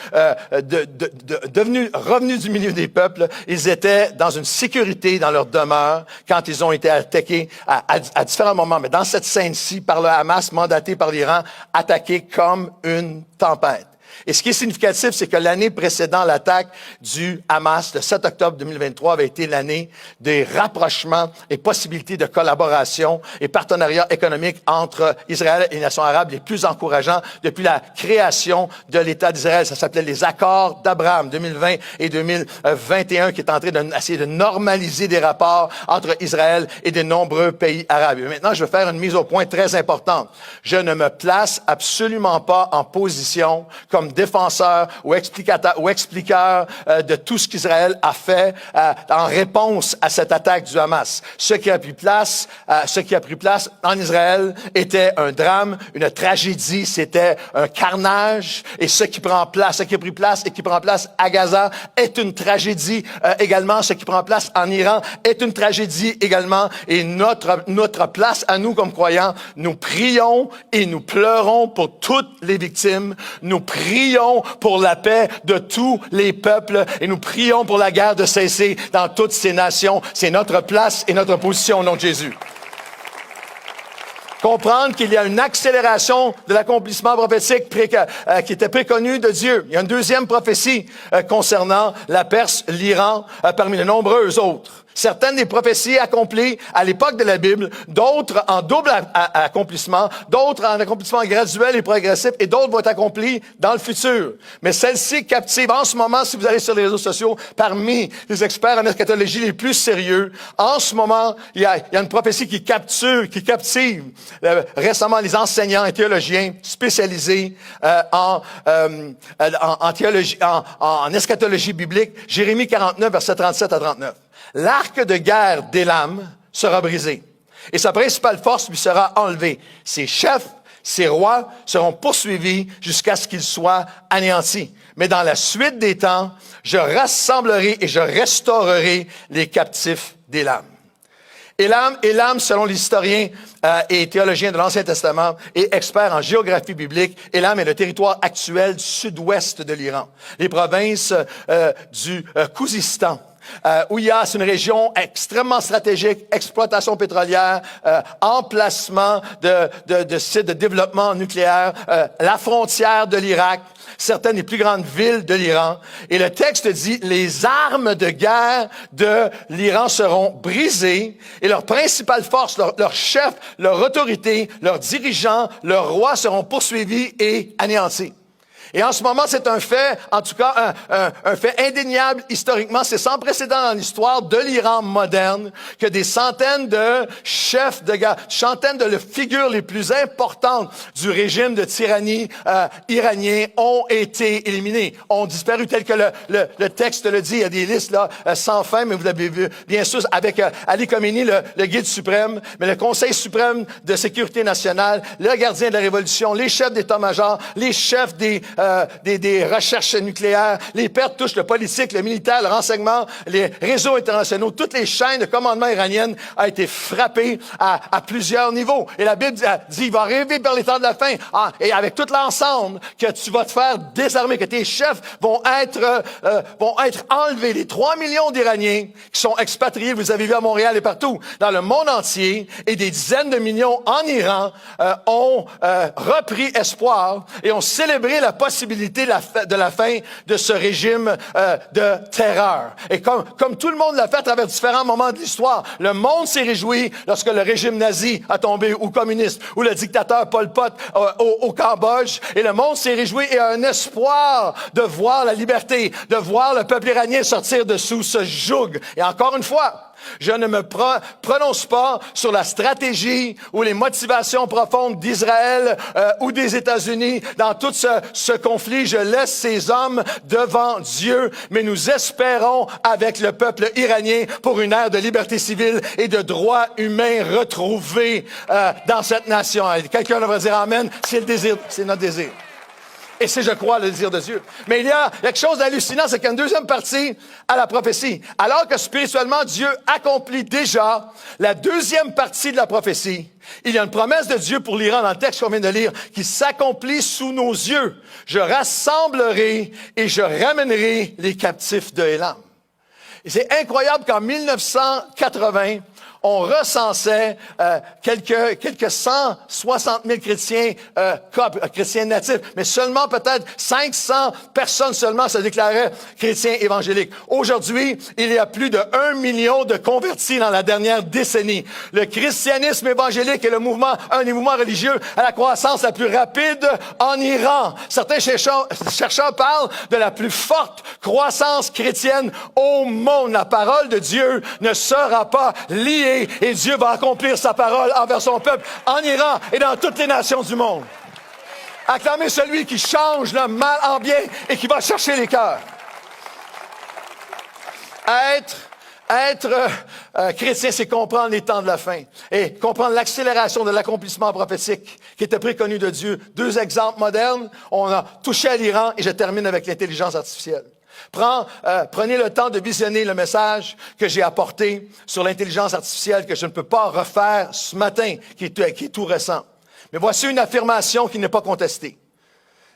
Revenus du milieu des peuples, ils étaient dans une sécurité dans leur demeure quand ils ont été attaqués à différents moments. Mais dans cette scène-ci, par le Hamas, mandaté par l'Iran, attaqués comme une tempête. Et ce qui est significatif, c'est que l'année précédant l'attaque du Hamas, le 7 octobre 2023, avait été l'année des rapprochements et possibilités de collaboration et partenariat économique entre Israël et les nations arabes les plus encourageants depuis la création de l'État d'Israël. Ça s'appelait les accords d'Abraham 2020 et 2021, qui est en train d'essayer de normaliser des rapports entre Israël et de nombreux pays arabes. Et maintenant, je veux faire une mise au point très importante. Je ne me place absolument pas en position comme défenseur ou expliqueur de tout ce qu'Israël a fait en réponse à cette attaque du Hamas. Ce qui a pris place en Israël était un drame, une tragédie, c'était un carnage. Et ce qui a pris place et qui prend place à Gaza est une tragédie également. Ce qui prend place en Iran est une tragédie également. Et notre place à nous comme croyants, nous prions et nous pleurons pour toutes les victimes. Nous prions pour la paix de tous les peuples et nous prions pour la guerre de cesser dans toutes ces nations. C'est notre place et notre position au nom de Jésus. Comprendre qu'il y a une accélération de l'accomplissement prophétique qui était préconnu de Dieu. Il y a une deuxième prophétie concernant la Perse, l'Iran, parmi de nombreuses autres. Certaines des prophéties accomplies à l'époque de la Bible, d'autres en double accomplissement, d'autres en accomplissement graduel et progressif, et d'autres vont être accomplies dans le futur. Mais celle-ci captive en ce moment, si vous allez sur les réseaux sociaux, parmi les experts en eschatologie les plus sérieux, en ce moment, il y a une prophétie qui captive récemment les enseignants et théologiens spécialisés en théologie, en eschatologie biblique. Jérémie 49, versets 37 à 39. L'arc de guerre d'Élam sera brisé et sa principale force lui sera enlevée. Ses chefs, ses rois seront poursuivis jusqu'à ce qu'ils soient anéantis. Mais dans la suite des temps, je rassemblerai et je restaurerai les captifs d'Élam. Élam, selon l'historien et théologien de l'Ancien Testament et expert en géographie biblique, Élam est le territoire actuel du sud-ouest de l'Iran, les provinces du Khouzistan. C'est une région extrêmement stratégique, exploitation pétrolière, emplacement de sites de développement nucléaire, la frontière de l'Irak, certaines des plus grandes villes de l'Iran. Et le texte dit, les armes de guerre de l'Iran seront brisées et leur principale force, leur chef, leur autorité, leurs dirigeants, leurs rois seront poursuivis et anéantis. Et en ce moment, c'est un fait, en tout cas, un fait indéniable historiquement. C'est sans précédent dans l'histoire de l'Iran moderne que des centaines de chefs de guerre, centaines de figures les plus importantes du régime de tyrannie iranien ont été éliminées, ont disparu, tel que le texte le dit. Il y a des listes là sans fin, mais vous l'avez vu, bien sûr, avec Ali Khamenei, le guide suprême, mais le Conseil suprême de sécurité nationale, le gardien de la révolution, les chefs d'état-major, les chefs des recherches nucléaires, les pertes touchent le politique, le militaire, le renseignement, les réseaux internationaux, toutes les chaînes de commandement iraniennes ont été frappées à plusieurs niveaux. Et la Bible dit, il va arriver vers les temps de la fin, et avec tout l'ensemble, que tu vas te faire désarmer, que tes chefs vont être enlevés. Les 3 millions d'Iraniens qui sont expatriés, vous avez vu à Montréal et partout, dans le monde entier, et des dizaines de millions en Iran, ont repris espoir et ont célébré la possibilité de la fin de ce régime de terreur. Et comme tout le monde l'a fait à travers différents moments de l'histoire, le monde s'est réjoui lorsque le régime nazi a tombé, ou communiste, ou le dictateur Pol Pot au Cambodge, et le monde s'est réjoui et a un espoir de voir la liberté, de voir le peuple iranien sortir de sous ce joug. Et encore une fois, je ne me prononce pas sur la stratégie ou les motivations profondes d'Israël ou des États-Unis dans tout ce conflit. Je laisse ces hommes devant Dieu, mais nous espérons avec le peuple iranien pour une ère de liberté civile et de droits humains retrouvés dans cette nation. Quelqu'un devrait dire Amen, c'est le désir, c'est notre désir. Et c'est, je crois, le désir de Dieu. Mais il y a quelque chose d'hallucinant, c'est qu'il y a une deuxième partie à la prophétie. Alors que spirituellement, Dieu accomplit déjà la deuxième partie de la prophétie. Il y a une promesse de Dieu pour l'Iran dans le texte qu'on vient de lire qui s'accomplit sous nos yeux. Je rassemblerai et je ramènerai les captifs de Élam. Et c'est incroyable qu'en 1980, on recensait quelques 160 000 chrétiens chrétiens natifs, mais seulement peut-être 500 personnes seulement se déclaraient chrétiens évangéliques. Aujourd'hui, il y a plus de 1 million de convertis dans la dernière décennie. Le christianisme évangélique est un des mouvements religieux à la croissance la plus rapide en Iran. Certains chercheurs parlent de la plus forte croissance chrétienne au monde. La parole de Dieu ne sera pas liée et Dieu va accomplir sa parole envers son peuple en Iran et dans toutes les nations du monde. Acclamez celui qui change le mal en bien et qui va chercher les cœurs. Être chrétien, c'est comprendre les temps de la fin et comprendre l'accélération de l'accomplissement prophétique qui était préconnu de Dieu. 2 exemples modernes. On a touché à l'Iran et je termine avec l'intelligence artificielle. Prenez le temps de visionner le message que j'ai apporté sur l'intelligence artificielle que je ne peux pas refaire ce matin, qui est tout récent. Mais voici une affirmation qui n'est pas contestée.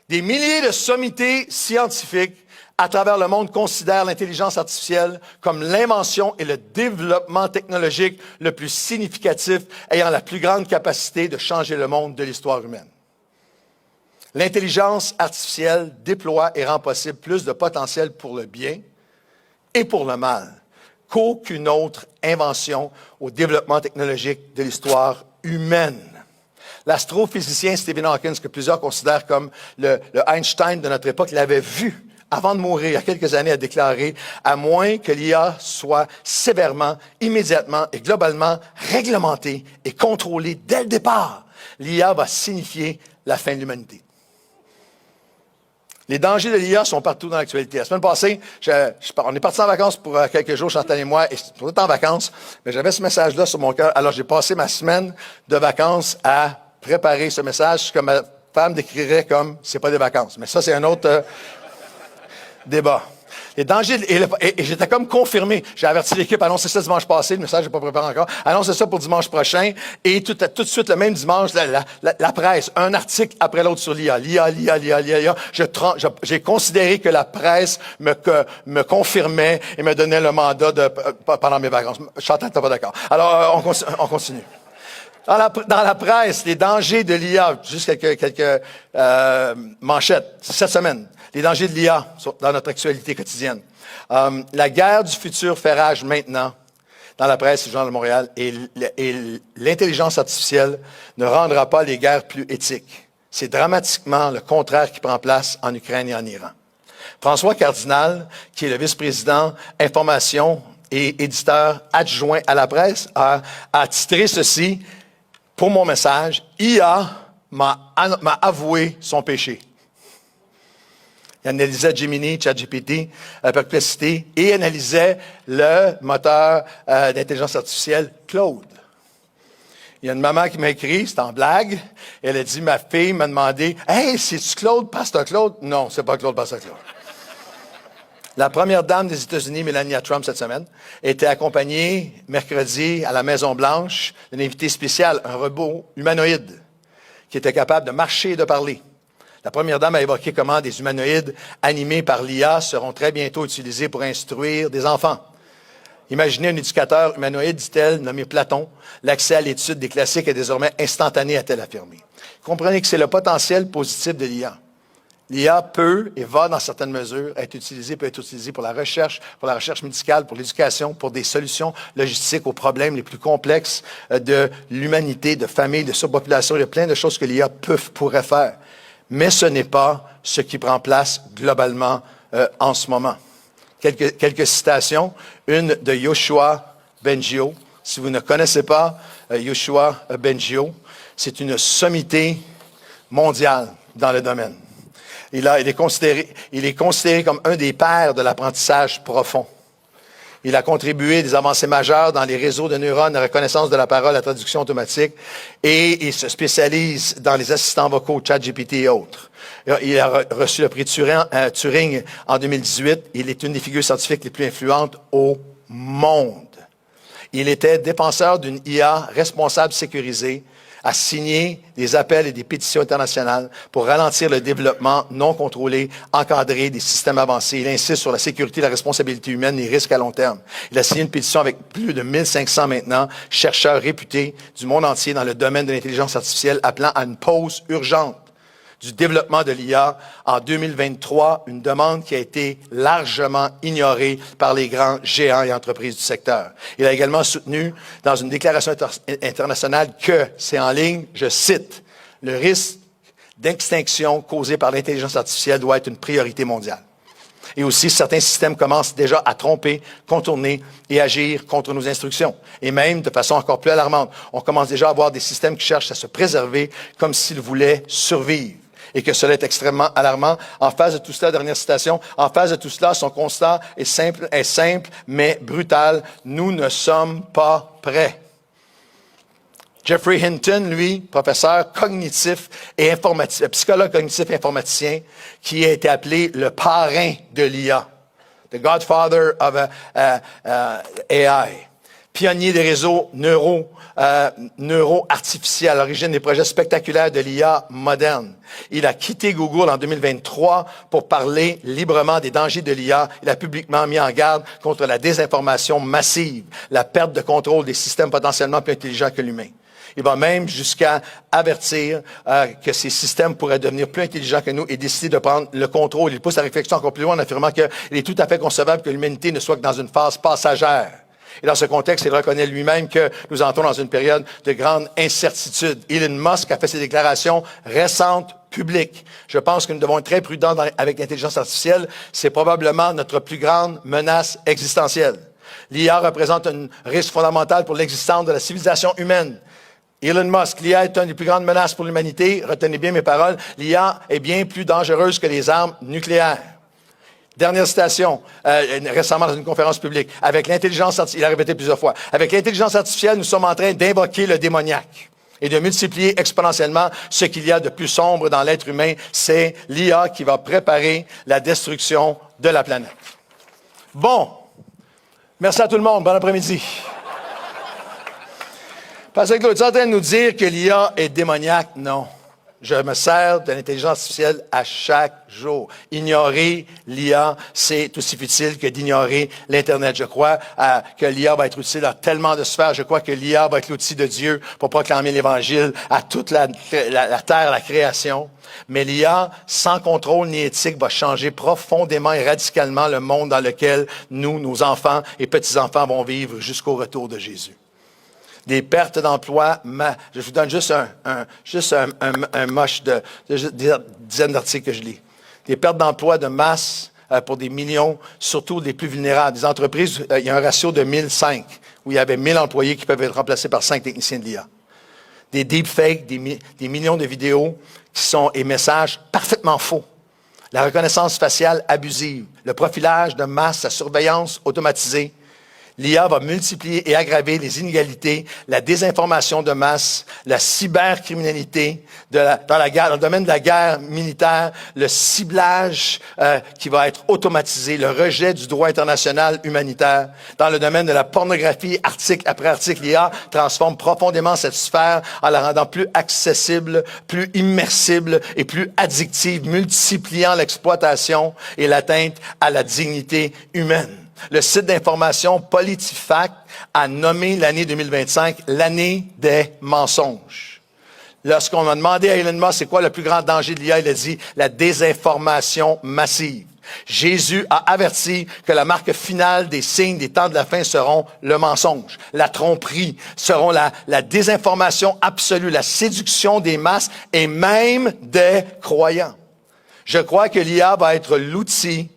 Des milliers de sommités scientifiques à travers le monde considèrent l'intelligence artificielle comme l'invention et le développement technologique le plus significatif ayant la plus grande capacité de changer le monde de l'histoire humaine. L'intelligence artificielle déploie et rend possible plus de potentiel pour le bien et pour le mal qu'aucune autre invention au développement technologique de l'histoire humaine. L'astrophysicien Stephen Hawking, que plusieurs considèrent comme le Einstein de notre époque, l'avait vu avant de mourir, il y a quelques années, a déclaré « À moins que l'IA soit sévèrement, immédiatement et globalement réglementée et contrôlée dès le départ, l'IA va signifier la fin de l'humanité. » Les dangers de l'IA sont partout dans l'actualité. La semaine passée, on est partis en vacances pour quelques jours, Chantal et moi, et on était en vacances, mais j'avais ce message-là sur mon cœur. Alors, j'ai passé ma semaine de vacances à préparer ce message que ma femme décrirait comme « c'est pas des vacances ». Mais ça, c'est un autre débat. Les dangers, et j'étais comme confirmé. J'ai averti l'équipe, annoncez ça dimanche passé, le message n'est pas préparé encore. Annoncez ça pour dimanche prochain. Et tout de suite, le même dimanche, la presse, un article après l'autre sur l'IA. L'IA. J'ai considéré que la presse me confirmait et me donnait le mandat pendant mes vacances. Chantal, t'es pas d'accord. Alors, on continue. Dans la presse, les dangers de l'IA, juste quelques manchettes cette semaine. Les dangers de l'IA dans notre actualité quotidienne. La guerre du futur fait rage maintenant dans la presse du Journal de Montréal et l'intelligence artificielle ne rendra pas les guerres plus éthiques. C'est dramatiquement le contraire qui prend place en Ukraine et en Iran. François Cardinal, qui est le vice-président information et éditeur adjoint à la presse, a titré ceci pour mon message, « IA m'a avoué son péché ». Il analysait Gemini, ChatGPT, Perplexity et analysait le moteur d'intelligence artificielle Claude. Il y a une maman qui m'a écrit, c'est en blague, elle a dit, ma fille m'a demandé, « Hey, c'est-tu Claude, Pasteur Claude? » Non, c'est pas Claude, Pasteur Claude. La première dame des États-Unis, Melania Trump, cette semaine, était accompagnée mercredi à la Maison-Blanche d'un invité spécial, un robot humanoïde qui était capable de marcher et de parler. La première dame a évoqué comment des humanoïdes animés par l'IA seront très bientôt utilisés pour instruire des enfants. Imaginez un éducateur humanoïde, dit-elle, nommé Platon. L'accès à l'étude des classiques est désormais instantané, a-t-elle affirmé. Comprenez que c'est le potentiel positif de l'IA. L'IA peut et va, dans certaines mesures, peut être utilisée pour la recherche médicale, pour l'éducation, pour des solutions logistiques aux problèmes les plus complexes de l'humanité, de famille, de surpopulation. Il y a plein de choses que l'IA pourrait faire. Mais ce n'est pas ce qui prend place globalement en ce moment. Quelques citations. Une de Yoshua Bengio. Si vous ne connaissez pas Yoshua Bengio, c'est une sommité mondiale dans le domaine. Il est considéré comme un des pères de l'apprentissage profond. Il a contribué à des avancées majeures dans les réseaux de neurones, la reconnaissance de la parole, la traduction automatique, et il se spécialise dans les assistants vocaux, ChatGPT et autres. Il a reçu le prix Turing en 2018. Il est une des figures scientifiques les plus influentes au monde. Il était défenseur d'une IA responsable sécurisée, a signé des appels et des pétitions internationales pour ralentir le développement non contrôlé, encadré des systèmes avancés. Il insiste sur la sécurité, la responsabilité humaine et les risques à long terme. Il a signé une pétition avec plus de 1500 maintenant chercheurs réputés du monde entier dans le domaine de l'intelligence artificielle appelant à une pause urgente du développement de l'IA en 2023, une demande qui a été largement ignorée par les grands géants et entreprises du secteur. Il a également soutenu dans une déclaration internationale que, c'est en ligne, je cite, « Le risque d'extinction causé par l'intelligence artificielle doit être une priorité mondiale. » Et aussi, certains systèmes commencent déjà à tromper, contourner et agir contre nos instructions. Et même, de façon encore plus alarmante, on commence déjà à avoir des systèmes qui cherchent à se préserver comme s'ils voulaient survivre. Et que cela est extrêmement alarmant. En face de tout cela, dernière citation, en face de tout cela, son constat est simple mais brutal. Nous ne sommes pas prêts. Jeffrey Hinton, lui, professeur cognitif et informaticien, psychologue cognitif et informaticien, qui a été appelé le parrain de l'IA, the godfather of AI, pionnier des réseaux neuro-artificiels, à l'origine des projets spectaculaires de l'IA moderne. Il a quitté Google en 2023 pour parler librement des dangers de l'IA. Il a publiquement mis en garde contre la désinformation massive, la perte de contrôle des systèmes potentiellement plus intelligents que l'humain. Il va même jusqu'à avertir que ces systèmes pourraient devenir plus intelligents que nous et décider de prendre le contrôle. Il pousse la réflexion encore plus loin en affirmant qu'il est tout à fait concevable que l'humanité ne soit que dans une phase passagère. Et dans ce contexte, il reconnaît lui-même que nous entrons dans une période de grande incertitude. Elon Musk a fait ses déclarations récentes publiques. Je pense que nous devons être très prudents avec l'intelligence artificielle. C'est probablement notre plus grande menace existentielle. L'IA représente un risque fondamental pour l'existence de la civilisation humaine. Elon Musk, l'IA est une des plus grandes menaces pour l'humanité. Retenez bien mes paroles. L'IA est bien plus dangereuse que les armes nucléaires. Dernière citation, récemment dans une conférence publique. Avec l'intelligence artificielle, il a répété plusieurs fois. Avec l'intelligence artificielle, nous sommes en train d'invoquer le démoniaque et de multiplier exponentiellement ce qu'il y a de plus sombre dans l'être humain. C'est l'IA qui va préparer la destruction de la planète. Bon. Merci à tout le monde. Bon après-midi. Pasteur Claude, tu es en train de nous dire que l'IA est démoniaque? Non. Je me sers de l'intelligence artificielle à chaque jour. Ignorer l'IA, c'est aussi futile que d'ignorer l'Internet. Je crois que l'IA va être utile dans tellement de sphères. Je crois que l'IA va être l'outil de Dieu pour proclamer l'Évangile à toute la terre, la création. Mais l'IA, sans contrôle ni éthique, va changer profondément et radicalement le monde dans lequel nous, nos enfants et petits-enfants vont vivre jusqu'au retour de Jésus. Des pertes d'emploi, je vous donne juste un moche de dizaines d'articles que je lis. Des pertes d'emploi de masse pour des millions, surtout les plus vulnérables. Des entreprises, il y a un ratio de 1005, où il y avait 1000 employés qui peuvent être remplacés par 5 techniciens de l'IA. Des deepfakes, des millions de vidéos qui sont et messages parfaitement faux. La reconnaissance faciale abusive, le profilage de masse, la surveillance automatisée. L'IA va multiplier et aggraver les inégalités, la désinformation de masse, la cybercriminalité dans le domaine de la guerre militaire, le ciblage qui va être automatisé, le rejet du droit international humanitaire. Dans le domaine de la pornographie, article après article, l'IA transforme profondément cette sphère en la rendant plus accessible, plus immersible et plus addictive, multipliant l'exploitation et l'atteinte à la dignité humaine. Le site d'information PolitiFact a nommé l'année 2025 l'année des mensonges. Lorsqu'on a demandé à Elon Musk c'est quoi le plus grand danger de l'IA, il a dit la désinformation massive. Jésus a averti que la marque finale des signes des temps de la fin seront le mensonge, la tromperie, seront la désinformation absolue, la séduction des masses et même des croyants. Je crois que l'IA va être l'outil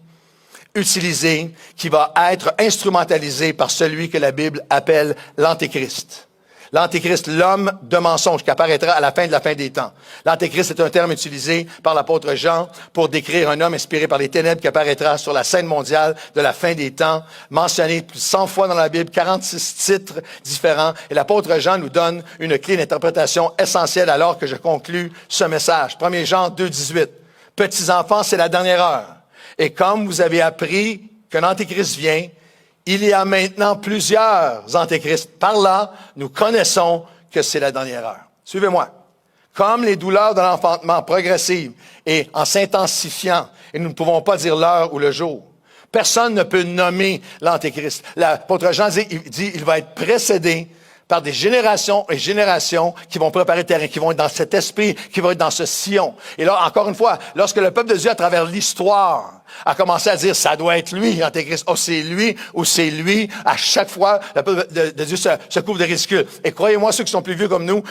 utilisé, qui va être instrumentalisé par celui que la Bible appelle l'Antéchrist. L'Antéchrist, l'homme de mensonge, qui apparaîtra à la fin des temps. L'Antéchrist est un terme utilisé par l'apôtre Jean pour décrire un homme inspiré par les ténèbres qui apparaîtra sur la scène mondiale de la fin des temps, mentionné plus de 100 fois dans la Bible, 46 titres différents. Et l'apôtre Jean nous donne une clé d'interprétation essentielle alors que je conclus ce message. 1 Jean 2, 18. Petits enfants, c'est la dernière heure. Et comme vous avez appris qu'un antéchrist vient, il y a maintenant plusieurs antéchrists. Par là, nous connaissons que c'est la dernière heure. Suivez-moi. Comme les douleurs de l'enfantement progressives et en s'intensifiant, et nous ne pouvons pas dire l'heure ou le jour. Personne ne peut nommer l'antéchrist. L'apôtre Jean dit, il va être précédé par des générations et générations qui vont préparer le terrain, qui vont être dans cet esprit, qui vont être dans ce sillon. Et là, encore une fois, lorsque le peuple de Dieu, à travers l'histoire, a commencé à dire, ça doit être lui, l'Antéchrist, oh, c'est lui, ou c'est lui, à chaque fois, le peuple de Dieu se couvre de ridicule. Et croyez-moi, ceux qui sont plus vieux comme nous,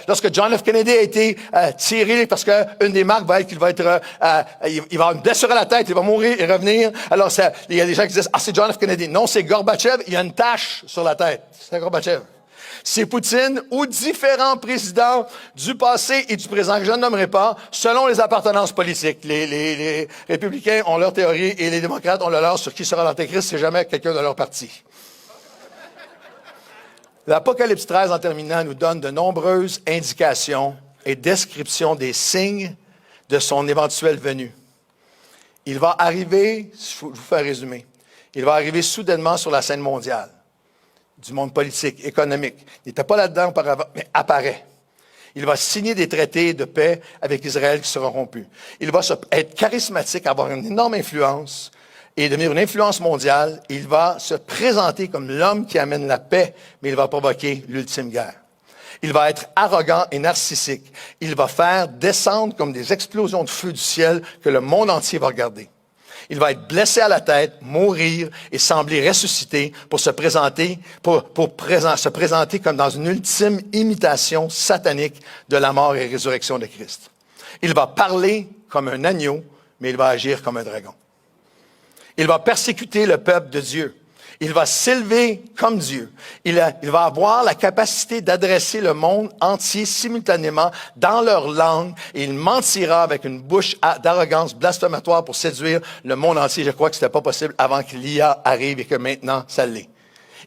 lorsque John F. Kennedy a été tiré, parce que une des marques va être qu'il va être, il va avoir une blessure à la tête, il va mourir et revenir. Alors, il y a des gens qui disent, c'est John F. Kennedy. Non, c'est Gorbatchev, il y a une tache sur la tête. C'est Gorbatchev. C'est Poutine ou différents présidents du passé et du présent que je ne nommerai pas, selon les appartenances politiques. Les républicains ont leur théorie et les démocrates ont leur sur qui sera l'antéchrist, c'est jamais quelqu'un de leur parti. L'Apocalypse 13, en terminant, nous donne de nombreuses indications et descriptions des signes de son éventuelle venue. Il va arriver, je vous fais un résumé, il va arriver soudainement sur la scène mondiale, du monde politique, économique. Il n'était pas là-dedans auparavant, mais apparaît. Il va signer des traités de paix avec Israël qui seront rompus. Il va être charismatique, avoir une énorme influence, et devenir une influence mondiale. Il va se présenter comme l'homme qui amène la paix, mais il va provoquer l'ultime guerre. Il va être arrogant et narcissique. Il va faire descendre comme des explosions de feu du ciel que le monde entier va regarder. Il va être blessé à la tête, mourir et sembler ressusciter pour se présenter, se présenter comme dans une ultime imitation satanique de la mort et résurrection de Christ. Il va parler comme un agneau, mais il va agir comme un dragon. Il va persécuter le peuple de Dieu. Il va s'élever comme Dieu. Il va avoir la capacité d'adresser le monde entier simultanément dans leur langue et il mentira avec une bouche d'arrogance blasphématoire pour séduire le monde entier. Je crois que ce n'était pas possible avant que l'IA arrive et que maintenant ça l'est.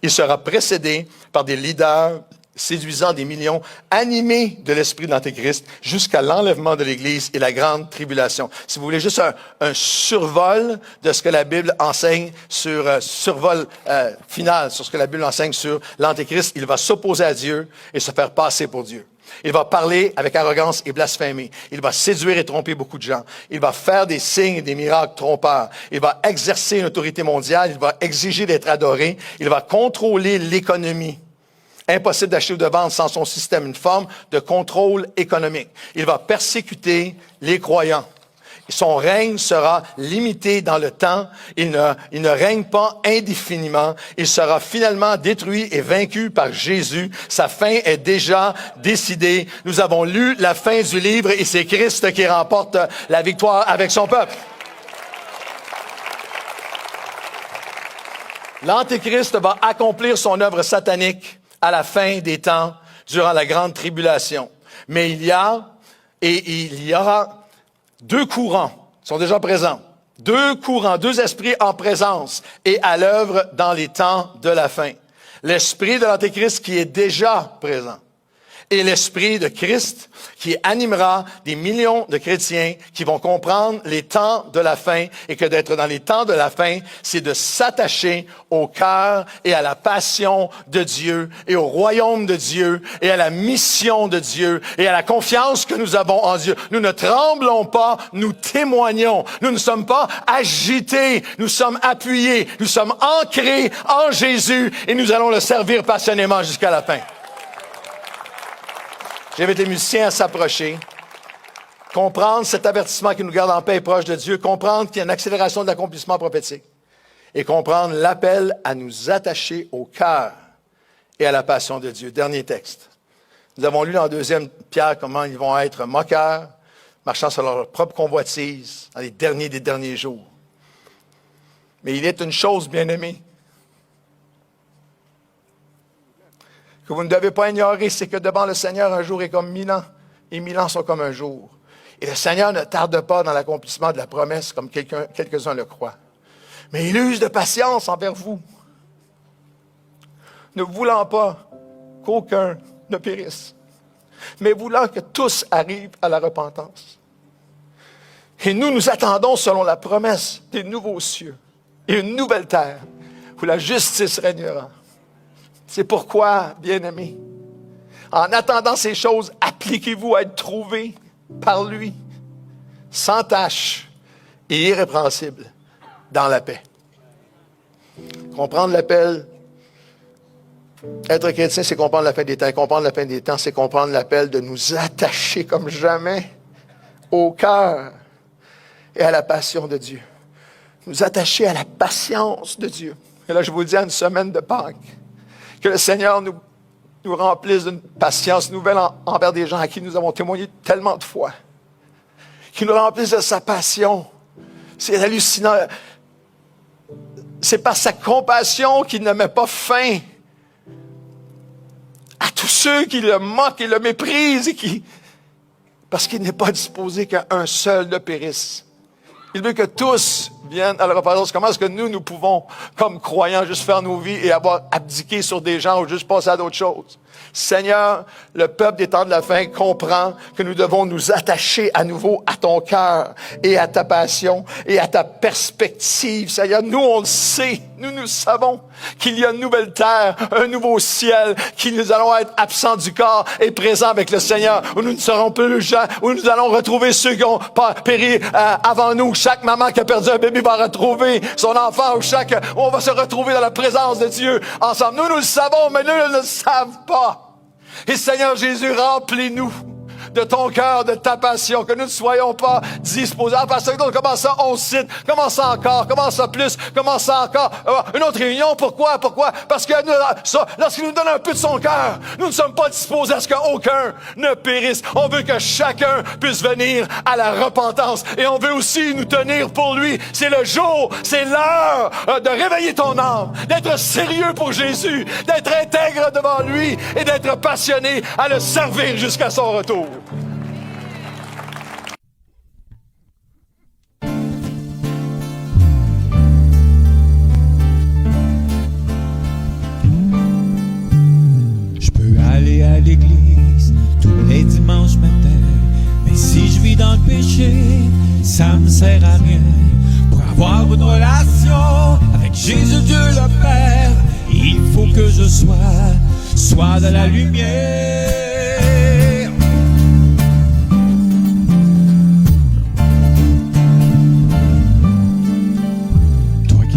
Il sera précédé par des leaders séduisant des millions, animés de l'esprit de l'Antéchrist jusqu'à l'enlèvement de l'Église et la grande tribulation. Si vous voulez juste un survol de ce que la Bible enseigne survol final sur ce que la Bible enseigne sur l'Antéchrist, il va s'opposer à Dieu et se faire passer pour Dieu. Il va parler avec arrogance et blasphémer. Il va séduire et tromper beaucoup de gens. Il va faire des signes et des miracles trompeurs. Il va exercer une autorité mondiale. Il va exiger d'être adoré. Il va contrôler l'économie. Impossible d'acheter ou de vendre sans son système, une forme de contrôle économique. Il va persécuter les croyants. Son règne sera limité dans le temps. Il ne règne pas indéfiniment. Il sera finalement détruit et vaincu par Jésus. Sa fin est déjà décidée. Nous avons lu la fin du livre et c'est Christ qui remporte la victoire avec son peuple. L'Antéchrist va accomplir son œuvre satanique à la fin des temps, durant la grande tribulation. Mais il y aura deux courants qui sont déjà présents. Deux courants, deux esprits en présence et à l'œuvre dans les temps de la fin. L'esprit de l'Antéchrist qui est déjà présent. Et l'Esprit de Christ qui animera des millions de chrétiens qui vont comprendre les temps de la fin et que d'être dans les temps de la fin, c'est de s'attacher au cœur et à la passion de Dieu et au royaume de Dieu et à la mission de Dieu et à la confiance que nous avons en Dieu. Nous ne tremblons pas, nous témoignons. Nous ne sommes pas agités, nous sommes appuyés, nous sommes ancrés en Jésus et nous allons le servir passionnément jusqu'à la fin. J'invite les musiciens à s'approcher, comprendre cet avertissement qui nous garde en paix et proche de Dieu, comprendre qu'il y a une accélération de l'accomplissement prophétique et comprendre l'appel à nous attacher au cœur et à la passion de Dieu. Dernier texte. Nous avons lu dans 2 Pierre comment ils vont être moqueurs, marchant sur leur propre convoitise dans les derniers des derniers jours. Mais il est une chose, bien-aimée, que vous ne devez pas ignorer, c'est que devant le Seigneur, un jour est comme 1000 ans, et 1000 ans sont comme un jour. Et le Seigneur ne tarde pas dans l'accomplissement de la promesse, comme quelques-uns le croient. Mais il use de patience envers vous, ne voulant pas qu'aucun ne périsse, mais voulant que tous arrivent à la repentance. Et nous attendons, selon la promesse, des nouveaux cieux et une nouvelle terre, où la justice régnera. C'est pourquoi, bien-aimés, en attendant ces choses, appliquez-vous à être trouvés par lui, sans tache et irrépréhensible, dans la paix. Comprendre l'appel, être chrétien, c'est comprendre la fin des temps. Et comprendre la fin des temps, c'est comprendre l'appel de nous attacher comme jamais au cœur et à la passion de Dieu. Nous attacher à la patience de Dieu. Et là, je vous dis, à une semaine de Pâques, que le Seigneur nous remplisse d'une patience nouvelle envers des gens à qui nous avons témoigné tellement de fois. Qu'il nous remplisse de sa passion. C'est hallucinant. C'est par sa compassion qu'il ne met pas fin à tous ceux qui le moquent et le méprisent parce qu'il n'est pas disposé qu'un seul ne périsse. Il veut que tous viennent à la repentance. Comment est-ce que nous pouvons, comme croyants, juste faire nos vies et avoir abdiqué sur des gens ou juste passer à d'autres choses? Seigneur, le peuple des temps de la fin comprend que nous devons nous attacher à nouveau à ton cœur et à ta passion et à ta perspective. Seigneur, nous on le sait, nous savons qu'il y a une nouvelle terre, un nouveau ciel, qu'il nous allons être absents du corps et présents avec le Seigneur, où nous ne serons plus le gens, où nous allons retrouver ceux qui ont péri avant nous. Chaque maman qui a perdu un bébé va retrouver son enfant, où on va se retrouver dans la présence de Dieu ensemble. Nous le savons, mais nous ne le savons pas. Et Seigneur Jésus, remplis-nous de ton cœur, de ta passion, que nous ne soyons pas disposés. Ah, pasteur, comment ça, on cite? Comment ça encore? Comment ça plus? Comment ça encore? Une autre réunion? Pourquoi? Parce que lorsqu'il nous donne un peu de son cœur, nous ne sommes pas disposés à ce qu'aucun ne périsse. On veut que chacun puisse venir à la repentance. Et on veut aussi nous tenir pour lui. C'est le jour, c'est l'heure de réveiller ton âme, d'être sérieux pour Jésus, d'être intègre devant lui et d'être passionné à le servir jusqu'à son retour. Je peux aller à l'église tous les dimanches matin, mais si je vis dans le péché, ça me sert à rien. Pour avoir une relation avec Jésus Dieu le Père, il faut que je sois de la lumière.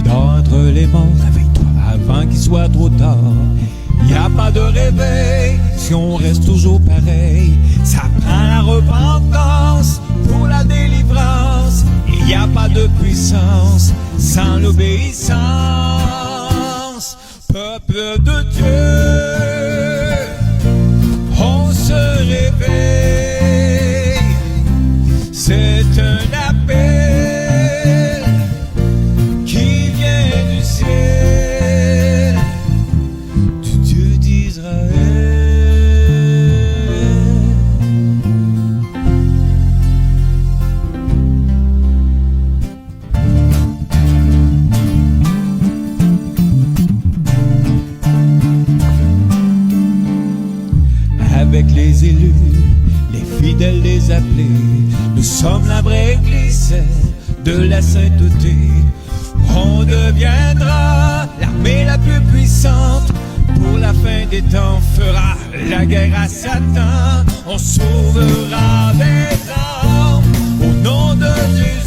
Entre les morts, réveille-toi avant qu'il soit trop tard. Y a pas de réveil si on reste toujours pareil. Ça prend la repentance pour la délivrance. Il y a pas de puissance sans l'obéissance. Peuple de Dieu, on se réveille. C'est un appel du Dieu d'Israël. Avec les élus, les fidèles, les appelés, nous sommes la vraie église de la sainteté. On deviendra l'armée la plus puissante. Pour la fin des temps, fera la guerre à Satan. On sauvera des âmes au nom de Jésus.